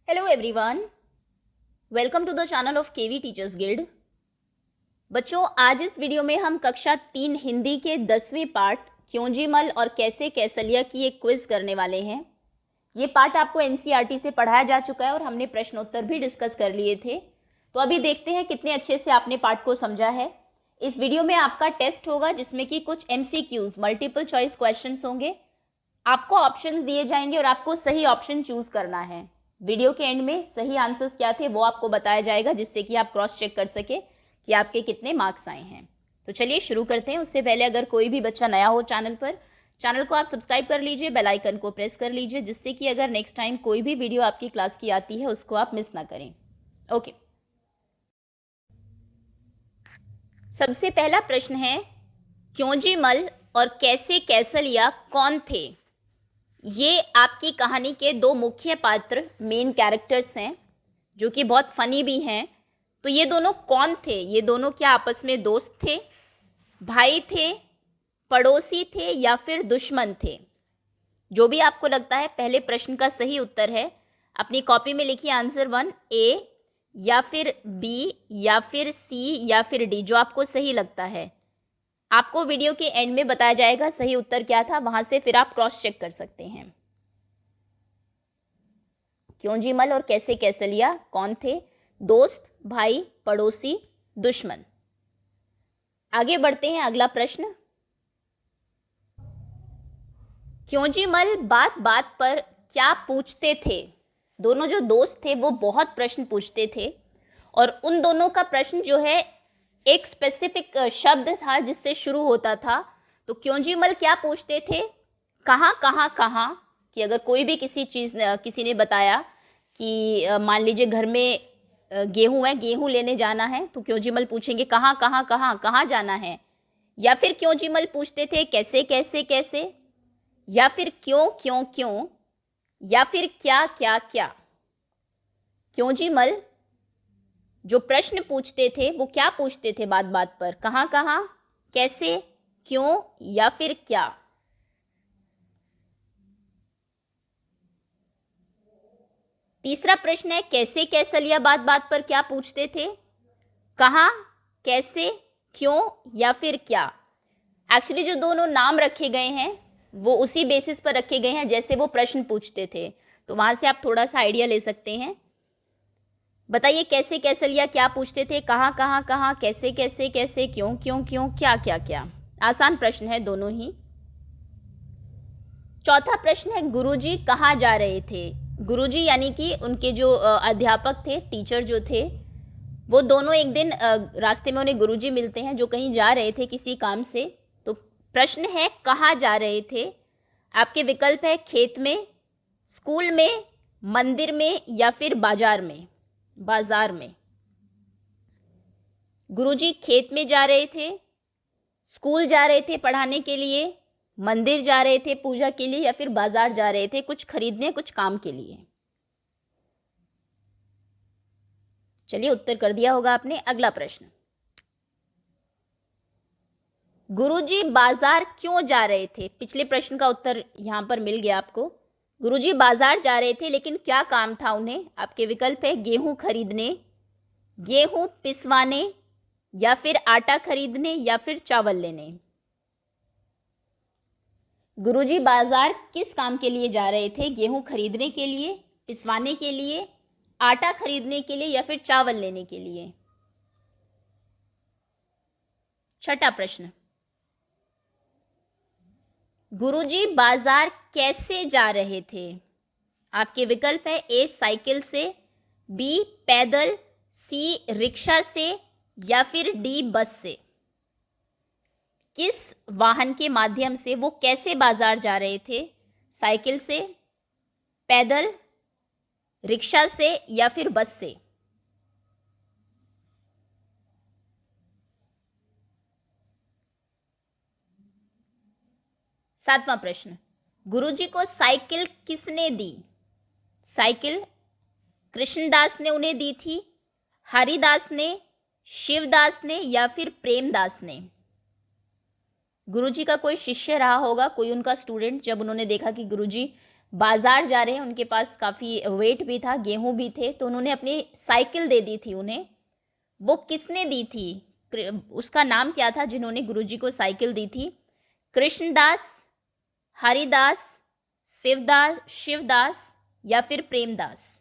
Hello everyone, welcome to the channel of KV teachers guild. बच्चों, आज इस video में हम कक्षा 3 हिंदी के 10वें पार्ट क्योंजीमल और कैसे कैसलिया की एक क्विज करने वाले हैं। ये पार्ट आपको एनसीईआरटी से पढ़ाया जा चुका है और हमने प्रश्नोत्तर भी डिस्कस कर लिए थे। तो अभी देखते हैं कितने अच्छे से आपने पार्ट को समझा है। इस वीडियो में आपका टेस्ट होगा जिसमें कि कुछ MCQs मल्टीपल चॉइस क्वेश्चंस होंगे। आपको ऑप्शंस दिए जाएंगे और आपको सही ऑप्शन चूज करना है। वीडियो के एंड में सही आंसर्स क्या थे वो आपको बताया जाएगा, जिससे कि आप क्रॉस चेक कर सके कि आपके कितने मार्क्स आए हैं। तो चलिए शुरू करते हैं। उससे पहले अगर कोई भी बच्चा नया हो चैनल पर, चैनल को आप सब्सक्राइब कर लीजिए, बेल आइकन को प्रेस कर लीजिए, जिससे कि अगर नेक्स्ट टाइम कोई भी वीडियो आपकी क्लास की आती है उसको आप मिस ना करें। ओके, सबसे पहला प्रश्न है, क्योंजीमल और कैसे कैसलिया कौन थे? ये आपकी कहानी के दो मुख्य पात्र, मेन कैरेक्टर्स हैं, जो कि बहुत फनी भी हैं। तो ये दोनों कौन थे? ये दोनों क्या आपस में दोस्त थे, भाई थे, पड़ोसी थे या फिर दुश्मन थे? जो भी आपको लगता है पहले प्रश्न का सही उत्तर है। अपनी कॉपी में लिखिए आंसर 1, ए या फिर बी या फिर सी या फिर डी, जो आपको सही लगता है। आपको वीडियो के एंड में बताया जाएगा सही उत्तर क्या था, वहां से फिर आप क्रॉस चेक कर सकते हैं। क्योंजीमल और कैसे कैसलिया कौन थे? दोस्त, भाई, पड़ोसी, दुश्मन। आगे बढ़ते हैं, अगला प्रश्न। क्योंजीमल बात बात पर क्या पूछते थे? दोनों जो दोस्त थे वो बहुत प्रश्न पूछते थे और उन दोनों का प्रश्न जो है एक स्पेसिफिक शब्द था जिससे शुरू होता था। तो क्योंजीमल क्या पूछते थे? कहाँ कहाँ कहाँ, कि अगर कोई भी किसी ने बताया कि मान लीजिए घर में गेहूं है, गेहूं लेने जाना है, तो क्योंजीमल पूछेंगे कहाँ कहाँ कहाँ कहाँ जाना है। या फिर क्योंजीमल पूछते थे कैसे कैसे कैसे, या फिर क्यों क्यों क्यों, या फिर क्या क्या क्या। क्योंजीमल जो प्रश्न पूछते थे वो क्या पूछते थे बात बात पर? कहाँ कहाँ, कैसे, क्यों या फिर क्या। तीसरा प्रश्न है, कैसे कैसलिया बात बात पर क्या पूछते थे? कहाँ, कैसे, क्यों या फिर क्या। एक्चुअली जो दोनों नाम रखे गए हैं वो उसी बेसिस पर रखे गए हैं जैसे वो प्रश्न पूछते थे, तो वहां से आप थोड़ा सा आइडिया ले सकते हैं। बताइए कैसे कैसलिया क्या पूछते थे? कहाँ कहाँ कहाँ, कैसे कैसे कैसे, क्यों क्यों क्यों, क्या क्या क्या। आसान प्रश्न है दोनों ही। चौथा प्रश्न है, गुरुजी कहाँ जा रहे थे? गुरुजी यानी कि उनके जो अध्यापक थे, टीचर जो थे, वो दोनों एक दिन रास्ते में उन्हें गुरुजी मिलते हैं जो कहीं जा रहे थे किसी काम से। तो प्रश्न है कहाँ जा रहे थे? आपके विकल्प है खेत में, स्कूल में, मंदिर में या फिर बाजार में। बाजार में। गुरुजी खेत में जा रहे थे, स्कूल जा रहे थे पढ़ाने के लिए, मंदिर जा रहे थे पूजा के लिए, या फिर बाजार जा रहे थे कुछ खरीदने, कुछ काम के लिए। चलिए उत्तर कर दिया होगा आपने। अगला प्रश्न, गुरुजी बाजार क्यों जा रहे थे? पिछले प्रश्न का उत्तर यहां पर मिल गया आपको। गुरुजी बाजार जा रहे थे लेकिन क्या काम था उन्हें? आपके विकल्प है गेहूं खरीदने, गेहूं पिसवाने, या फिर आटा खरीदने, या फिर चावल लेने। गुरुजी बाजार किस काम के लिए जा रहे थे? गेहूं खरीदने के लिए, पिसवाने के लिए, आटा खरीदने के लिए, या फिर चावल लेने के लिए। छठा प्रश्न, गुरुजी बाजार कैसे जा रहे थे? आपके विकल्प है ए साइकिल से, बी पैदल, सी रिक्शा से, या फिर डी बस से। किस वाहन के माध्यम से वो कैसे बाजार जा रहे थे? साइकिल से, पैदल, रिक्शा से या फिर बस से। सातवां प्रश्न, गुरुजी को साइकिल किसने दी? साइकिल कृष्णदास ने उन्हें दी थी, हरिदास ने, शिवदास ने, या फिर प्रेमदास ने। गुरुजी का कोई शिष्य रहा होगा, कोई उनका स्टूडेंट, जब उन्होंने देखा कि गुरुजी बाजार जा रहे हैं, उनके पास काफ़ी वेट भी था, गेहूं भी थे, तो उन्होंने अपनी साइकिल दे दी थी उन्हें। वो किसने दी थी? उसका नाम क्या था जिन्होंने गुरुजी को साइकिल दी थी? कृष्णदास, हरिदास, शिवदास या फिर प्रेमदास?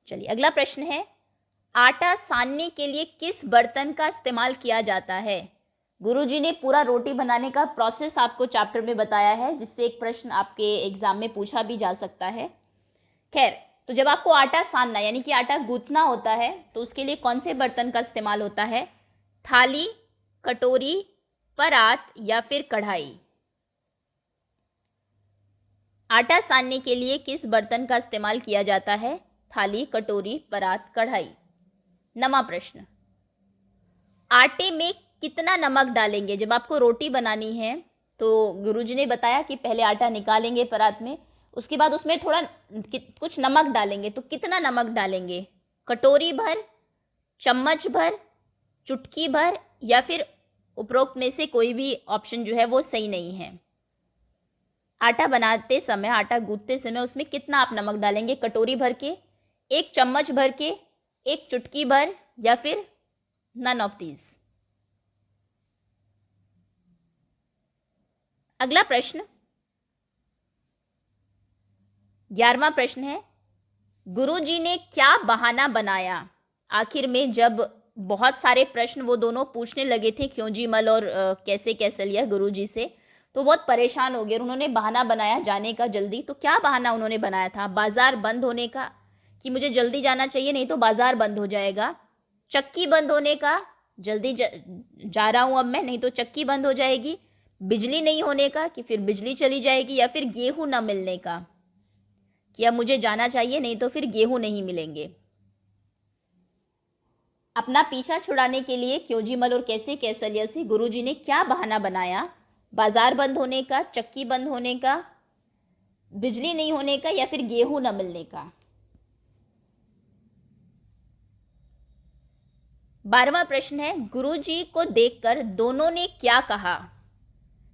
चलिए अगला प्रश्न है, आटा सानने के लिए किस बर्तन का इस्तेमाल किया जाता है? गुरुजी ने पूरा रोटी बनाने का प्रोसेस आपको चैप्टर में बताया है, जिससे एक प्रश्न आपके एग्जाम में पूछा भी जा सकता है। खैर, तो जब आपको आटा सानना यानी कि आटा गूंथना होता है तो उसके लिए कौन से बर्तन का इस्तेमाल होता है? थाली, कटोरी, परात या फिर कढ़ाई? आटा सानने के लिए किस बर्तन का इस्तेमाल किया जाता है? थाली, कटोरी, परात, कढ़ाई। नवा प्रश्न, आटे में कितना नमक डालेंगे? जब आपको रोटी बनानी है तो गुरुजी ने बताया कि पहले आटा निकालेंगे परात में, उसके बाद उसमें थोड़ा कुछ नमक डालेंगे, तो कितना नमक डालेंगे? कटोरी भर, चम्मच भर, चुटकी भर या फिर उपरोक्त में से कोई भी ऑप्शन जो है वो सही नहीं है। आटा बनाते समय, आटा गूंथते समय उसमें कितना आप नमक डालेंगे? कटोरी भर के, एक चम्मच भर के, एक चुटकी भर या फिर नन ऑफ दीज? अगला प्रश्न 11वां प्रश्न है, गुरुजी ने क्या बहाना बनाया? आखिर में जब बहुत सारे प्रश्न वो दोनों पूछने लगे थे, क्योंजीमल और कैसे कैसलिया गुरुजी से, तो बहुत परेशान हो गए और उन्होंने बहाना बनाया जाने का जल्दी। तो क्या बहाना उन्होंने बनाया था? बाजार बंद होने का, कि मुझे जल्दी जाना चाहिए नहीं तो बाजार बंद हो जाएगा। चक्की बंद होने का, जल्दी जा रहा हूँ अब मैं, नहीं तो चक्की बंद हो जाएगी। बिजली नहीं होने का, कि फिर बिजली चली जाएगी। या फिर गेहूं न मिलने का, कि अब मुझे जाना चाहिए नहीं तो फिर गेहूं नहीं मिलेंगे। अपना पीछा छुड़ाने के लिए क्योंजीमल और कैसे कैसलिया से गुरुजी ने क्या बहाना बनाया? बाजार बंद होने का, चक्की बंद होने का, बिजली नहीं होने का या फिर गेहूं न मिलने का? 12वां प्रश्न है, गुरुजी को देखकर दोनों ने क्या कहा?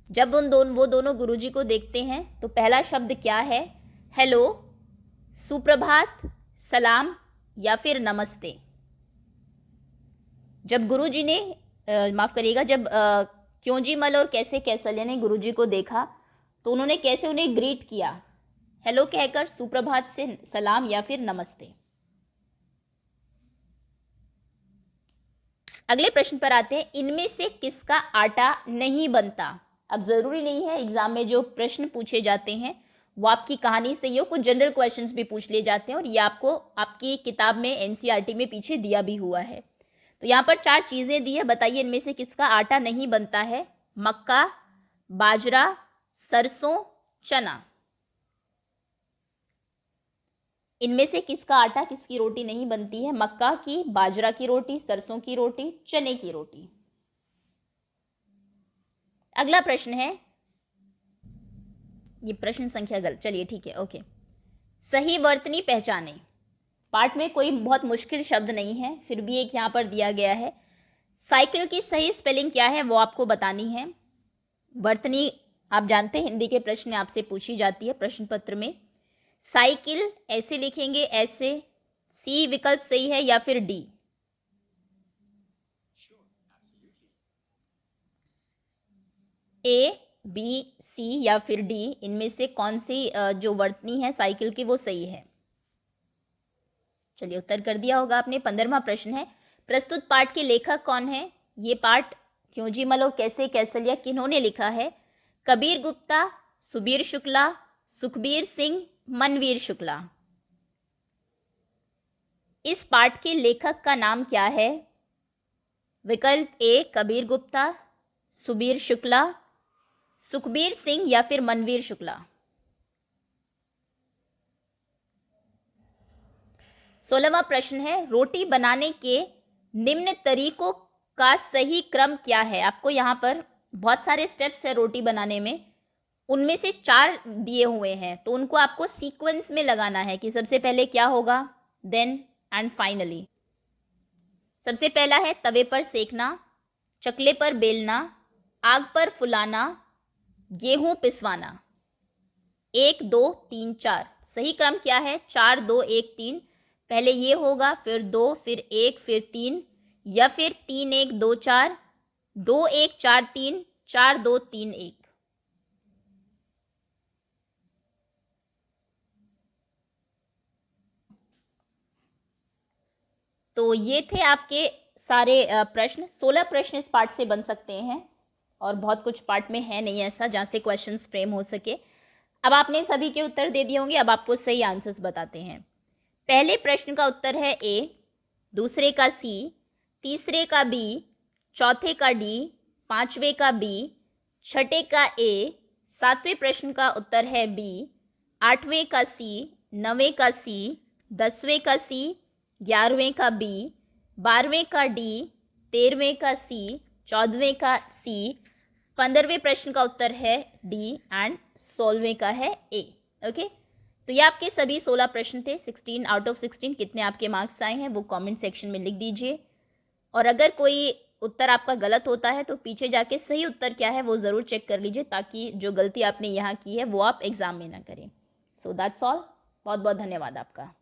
जब वो दोनों गुरुजी को देखते हैं तो पहला शब्द क्या है? हेलो, सुप्रभात, सलाम या फिर नमस्ते? जब गुरुजी ने माफ़ करिएगा, जब क्योंजीमल और कैसे कैसलिया ने गुरुजी को देखा तो उन्होंने कैसे उन्हें ग्रीट किया? हेलो कहकर, सुप्रभात से, सलाम या फिर नमस्ते? अगले प्रश्न पर आते हैं, इनमें से किसका आटा नहीं बनता? अब ज़रूरी नहीं है एग्जाम में जो प्रश्न पूछे जाते हैं वो आपकी कहानी से ही हो, कुछ जनरल क्वेश्चंस भी पूछ लिए जाते हैं और ये आपको आपकी किताब में एनसीईआरटी में पीछे दिया भी हुआ है। तो यहाँ पर 4 चीज़ें दी है, बताइए इनमें से किसका आटा नहीं बनता है? मक्का, बाजरा, सरसों, चना। इनमें से किसका आटा, किसकी रोटी नहीं बनती है? मक्का की, बाजरा की रोटी, सरसों की रोटी, चने की रोटी। अगला प्रश्न है, ये प्रश्न संख्या गलत, चलिए ठीक है, ओके। सही वर्तनी पहचाने। पार्ट में कोई बहुत मुश्किल शब्द नहीं है, फिर भी एक यहाँ पर दिया गया है। साइकिल की सही स्पेलिंग क्या है वो आपको बतानी है। वर्तनी आप जानते हैं, हिंदी के प्रश्न में आपसे पूछी जाती है प्रश्न पत्र में। साइकिल ऐसे लिखेंगे, ऐसे। सी विकल्प सही है या फिर डी? ए, बी, सी या फिर डी, इनमें से कौन सी जो वर्तनी है साइकिल की वो सही है? चलिए उत्तर कर दिया होगा आपने। 15वां प्रश्न है, प्रस्तुत पाठ के लेखक कौन है? ये पाठ क्योंजीमल और कैसे कैसलिया किन्होंने लिखा है? कबीर गुप्ता, सुबीर शुक्ला, सुखबीर सिंह, मनवीर शुक्ला। इस पाठ के लेखक का नाम क्या है? विकल्प ए कबीर गुप्ता, सुबीर शुक्ला, सुखबीर सिंह या फिर मनवीर शुक्ला। 16वां प्रश्न है, रोटी बनाने के निम्न तरीकों का सही क्रम क्या है? आपको यहाँ पर बहुत सारे स्टेप्स है रोटी बनाने में, उनमें से 4 दिए हुए हैं, तो उनको आपको सीक्वेंस में लगाना है कि सबसे पहले क्या होगा, देन एंड फाइनली। सबसे पहला है तवे पर सेकना, चकले पर बेलना, आग पर फुलाना, गेहूं पिसवाना। 1 2 3 4, सही क्रम क्या है? 4 2 1 3। पहले ये होगा, फिर 2, फिर 1, फिर 3, या फिर 3 1 2 4, 2 1 4 3, 4 2 3 1। तो ये थे आपके सारे प्रश्न। 16 प्रश्न इस पार्ट से बन सकते हैं और बहुत कुछ पार्ट में है नहीं ऐसा जहाँ से क्वेश्चंस फ्रेम हो सके। अब आपने सभी के उत्तर दे दिए होंगे, अब आपको सही आंसर्स बताते हैं। पहले प्रश्न का उत्तर है ए, दूसरे का सी, तीसरे का बी, चौथे का डी, पांचवें का बी, छठे का ए, सातवें प्रश्न का उत्तर है बी, आठवें का सी, नवें का सी, 10वें का सी, 11वें का बी, 12वें का डी, 13वें का सी, 14वें का सी, 15वें प्रश्न का उत्तर है डी एंड 16वें का है ए। ओके, तो ये आपके सभी 16 प्रश्न थे। 16 आउट ऑफ 16 कितने आपके मार्क्स आए हैं वो कमेंट सेक्शन में लिख दीजिए। और अगर कोई उत्तर आपका गलत होता है तो पीछे जाके सही उत्तर क्या है वो ज़रूर चेक कर लीजिए, ताकि जो गलती आपने यहाँ की है वो आप एग्ज़ाम में ना करें। So that's all. बहुत बहुत धन्यवाद आपका।